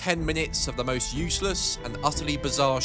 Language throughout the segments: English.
10 minutes of the most useless and utterly bizarre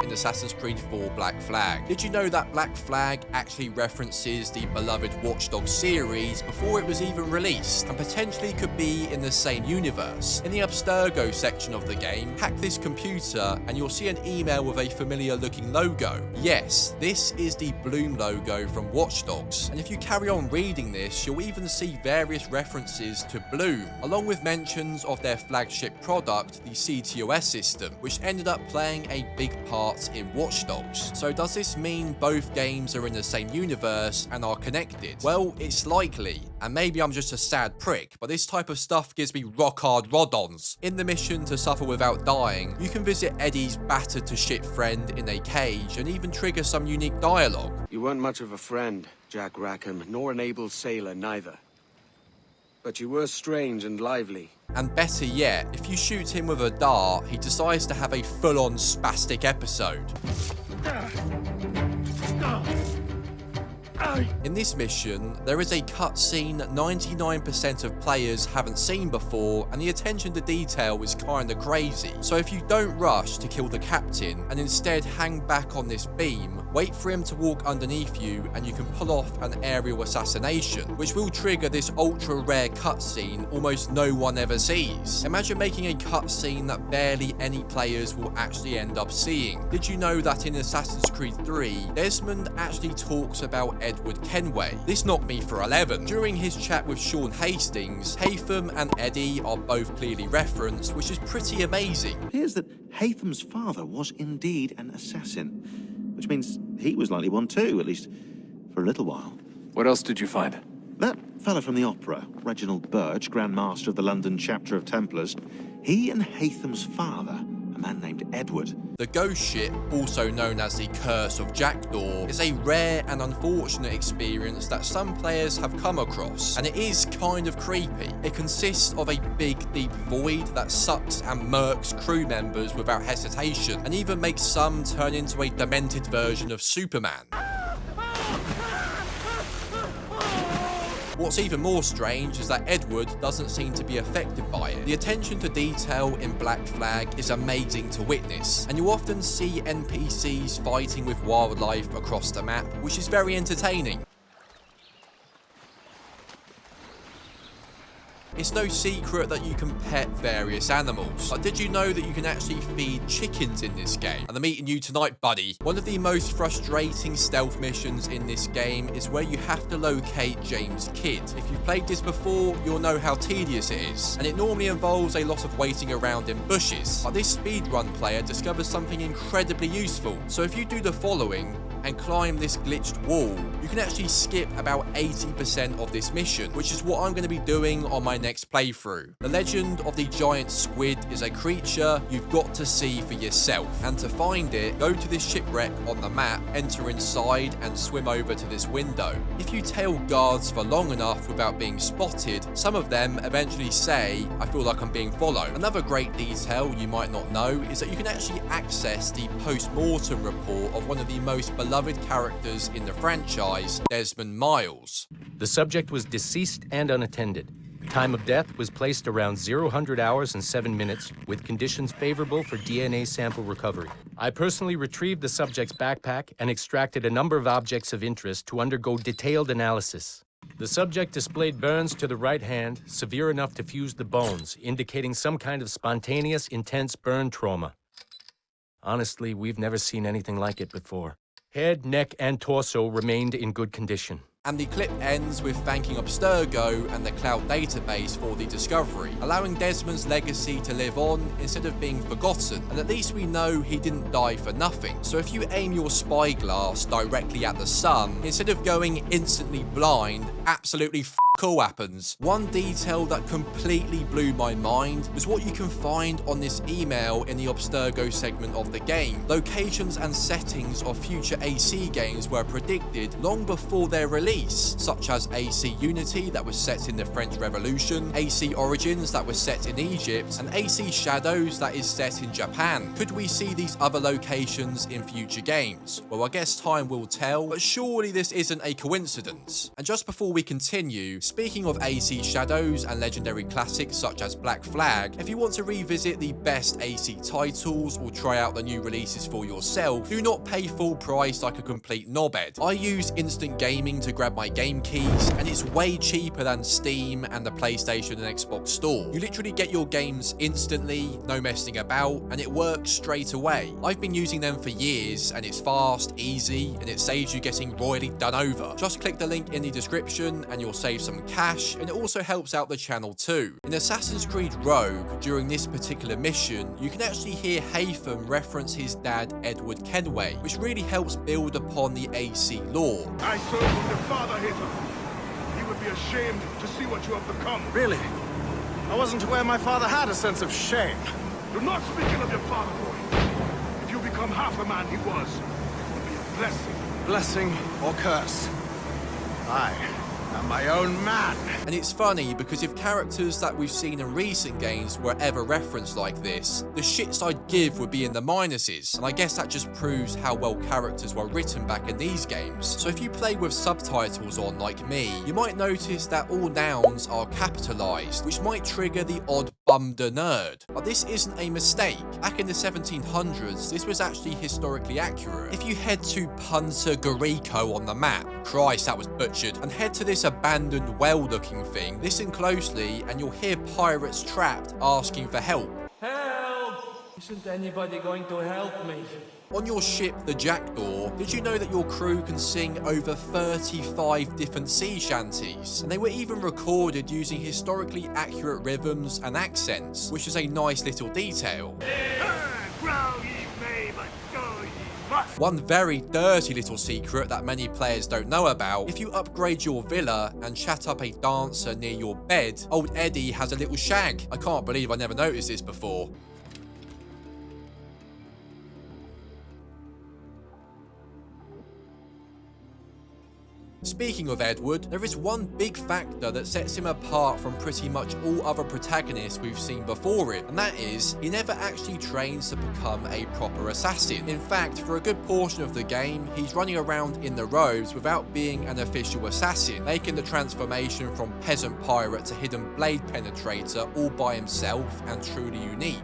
in Assassin's Creed 4 Black Flag. Did you know that Black Flag actually references the beloved Watch Dogs series before it was even released, and potentially could be in the same universe? In the Abstergo section of the game, hack this computer and you'll see an email with a familiar looking logo. Yes, this is the Bloom logo from Watch Dogs, and if you carry on reading this, you'll even see various references to Bloom, along with mentions of their flagship product, the CTOS system, which ended up playing a big part in Watch Dogs. So does this mean both games are in the same universe and are connected? Well, it's likely, and maybe I'm just a sad prick, but this type of stuff gives me rock hard rod-ons. In the mission to suffer without dying, you can visit Eddie's battered to shit friend in a cage and even trigger some unique dialogue. You weren't much of a friend, Jack Rackham, nor an able sailor neither. But you were strange and lively. And better yet, if you shoot him with a dart, he decides to have a full-on spastic episode. In this mission, there is a cutscene 99% of players haven't seen before, and the attention to detail is kinda crazy. So if you don't rush to kill the captain, and instead hang back on this beam, wait for him to walk underneath you, and you can pull off an aerial assassination, which will trigger this ultra rare cutscene almost no one ever sees. Imagine making a cutscene that barely any players will actually end up seeing. Did you know that in Assassin's Creed 3, Desmond actually talks about Edward Kenway? This knocked me for 11. During his chat with Sean Hastings, Haytham and Eddie are both clearly referenced, which is pretty amazing. It appears that Haytham's father was indeed an assassin, which means he was likely one too, at least for a little while. What else did you find? That fella from the opera, Reginald Birch, Grand Master of the London chapter of Templars, he and Haytham's father, a man named Edward. The ghost ship, also known as the Curse of Jackdaw, is a rare and unfortunate experience that some players have come across, and it is kind of creepy. It consists of a big, deep void that sucks and murks crew members without hesitation, and even makes some turn into a demented version of Superman. What's even more strange is that Edward doesn't seem to be affected by it. The attention to detail in Black Flag is amazing to witness, and you often see NPCs fighting with wildlife across the map, which is very entertaining. It's no secret that you can pet various animals, but did you know that you can actually feed chickens in this game? And I'm eating you tonight, buddy. One of the most frustrating stealth missions in this game is where you have to locate James Kidd. If you've played this before, you'll know how tedious it is, and it normally involves a lot of waiting around in bushes. But this speedrun player discovers something incredibly useful. So if you do the following, and climb this glitched wall, you can actually skip about 80% of this mission, which is what I'm going to be doing on my next playthrough. The legend of the giant squid is a creature you've got to see for yourself, and to find it, go to this shipwreck on the map, enter inside and swim over to this window. If you tail guards for long enough without being spotted, some of them eventually say, "I feel like I'm being followed." Another great detail you might not know is that you can actually access the post-mortem report of one of the most beloved characters in the franchise, Desmond Miles. The subject was deceased and unattended. Time of death was placed around 0 hours and 7 minutes, with conditions favorable for DNA sample recovery. I personally retrieved the subject's backpack and extracted a number of objects of interest to undergo detailed analysis. The subject displayed burns to the right hand, severe enough to fuse the bones, indicating some kind of spontaneous, intense burn trauma. Honestly, we've never seen anything like it before. Head, neck, and torso remained in good condition. And the clip ends with thanking Abstergo and the cloud database for the discovery, allowing Desmond's legacy to live on instead of being forgotten, and at least we know he didn't die for nothing. So if you aim your spyglass directly at the sun, instead of going instantly blind, absolutely all happens. One detail that completely blew my mind was what you can find on this email in the Abstergo segment of the game. Locations and settings of future AC games were predicted long before their release, such as AC Unity that was set in the French Revolution, AC Origins that was set in Egypt, and AC Shadows that is set in Japan. Could we see these other locations in future games? Well, I guess time will tell, but surely this isn't a coincidence. And just before we continue, Speaking of AC shadows and legendary classics such as Black Flag, if you want to revisit the best AC titles or try out the new releases for yourself, do not pay full price like a complete knobhead. I use Instant Gaming to grab my game keys, and it's way cheaper than Steam and the PlayStation and Xbox store. You literally get your games instantly, no messing about, and it works straight away. I've been using them for years, and it's fast, easy, and it saves you getting royally done over. Just click the link in the description and you'll save some cash, and it also helps out the channel too. In Assassin's Creed Rogue, during this particular mission, you can actually hear Haytham reference his dad Edward Kenway, which really helps build upon the AC lore. I served with your father, Haytham. He would be ashamed to see what you have become. Really? I wasn't aware my father had a sense of shame. You're not speaking of your father, boy. If you become half the man he was, it would be a blessing. Blessing or curse. I am my own man. And it's funny because if characters that we've seen in recent games were ever referenced like this, the shits I'd give would be in the minuses, and I guess that just proves how well characters were written back in these games. So if you play with subtitles on like me, you might notice that all nouns are capitalized, which might trigger the odd bummed nerd. But this isn't a mistake. Back in the 1700s, this was actually historically accurate. If you head to Punta Garrico on the map, Christ that was butchered, and head to this abandoned well-looking thing, listen closely and you'll hear pirates trapped asking for help. Help! Isn't anybody going to help me? On your ship, the Jackdaw, did you know that your crew can sing over 35 different sea shanties? And they were even recorded using historically accurate rhythms and accents, which is a nice little detail. Grow ye may, but go ye must. One very dirty little secret that many players don't know about, if you upgrade your villa and chat up a dancer near your bed, old Eddie has a little shag. I can't believe I never noticed this before. Speaking of Edward, there is one big factor that sets him apart from pretty much all other protagonists we've seen before it, and that is, he never actually trains to become a proper assassin. In fact, for a good portion of the game, he's running around in the robes without being an official assassin, making the transformation from peasant pirate to hidden blade penetrator all by himself and truly unique.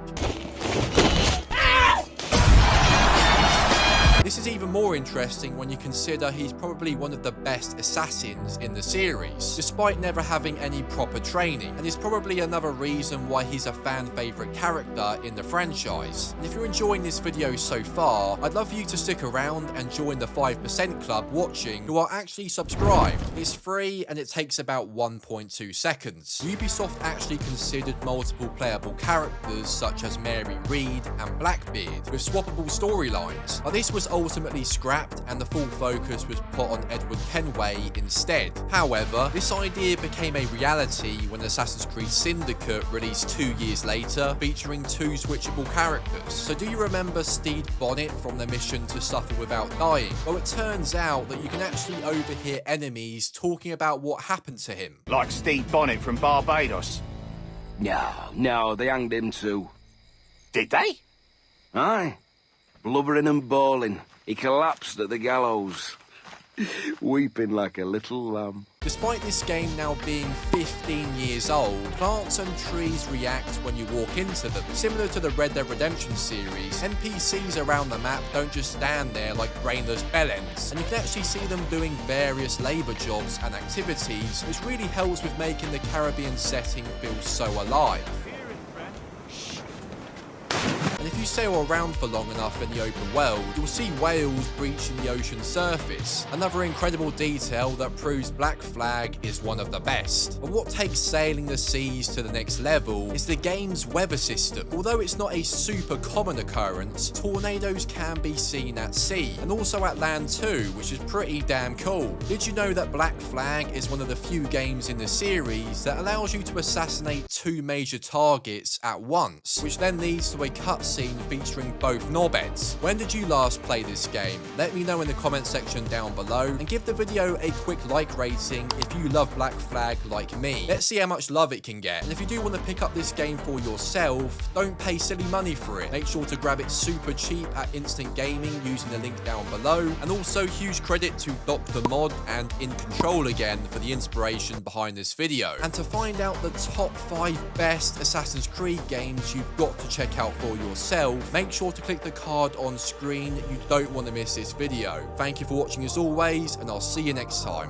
This is even more interesting when you consider he's probably one of the best assassins in the series, despite never having any proper training, and is probably another reason why he's a fan favourite character in the franchise. And if you're enjoying this video so far, I'd love for you to stick around and join the 5% club watching who are actually subscribed. It's free and it takes about 1.2 seconds. Ubisoft actually considered multiple playable characters such as Mary Read and Blackbeard with swappable storylines, but this was ultimately scrapped and the full focus was put on Edward Kenway instead. However, this idea became a reality when Assassin's Creed Syndicate released 2 years later, featuring 2 switchable characters. So do you remember Stede Bonnet from the mission to suffer without dying? Well, it turns out that you can actually overhear enemies talking about what happened to him. Like Stede Bonnet from Barbados. No, they hanged him too. Did they? Aye. Blubbering and bawling, he collapsed at the gallows, weeping like a little lamb. Despite this game now being 15 years old, plants and trees react when you walk into them. Similar to the Red Dead Redemption series, NPCs around the map don't just stand there like brainless bellends, and you can actually see them doing various labour jobs and activities, which really helps with making the Caribbean setting feel so alive. And if you sail around for long enough in the open world, you'll see whales breaching the ocean surface. Another incredible detail that proves Black Flag is one of the best. But what takes sailing the seas to the next level is the game's weather system. Although it's not a super common occurrence, tornadoes can be seen at sea, and also at land too, which is pretty damn cool. Did you know that Black Flag is one of the few games in the series that allows you to assassinate 2 major targets at once, which then leads to a cutscene cutscene featuring both knobheads. When did you last play this game? Let me know in the comment section down below, and give the video a quick like rating if you love Black Flag like me. Let's see how much love it can get. And if you do want to pick up this game for yourself, don't pay silly money for it. Make sure to grab it super cheap at Instant Gaming using the link down below. And also huge credit to Dr. Mod and In Control again for the inspiration behind this video. And to find out the top 5 best Assassin's Creed games you've got to check out for yourself, make sure to click the card on screen. You don't want to miss this video. Thank you for watching as always, and I'll see you next time.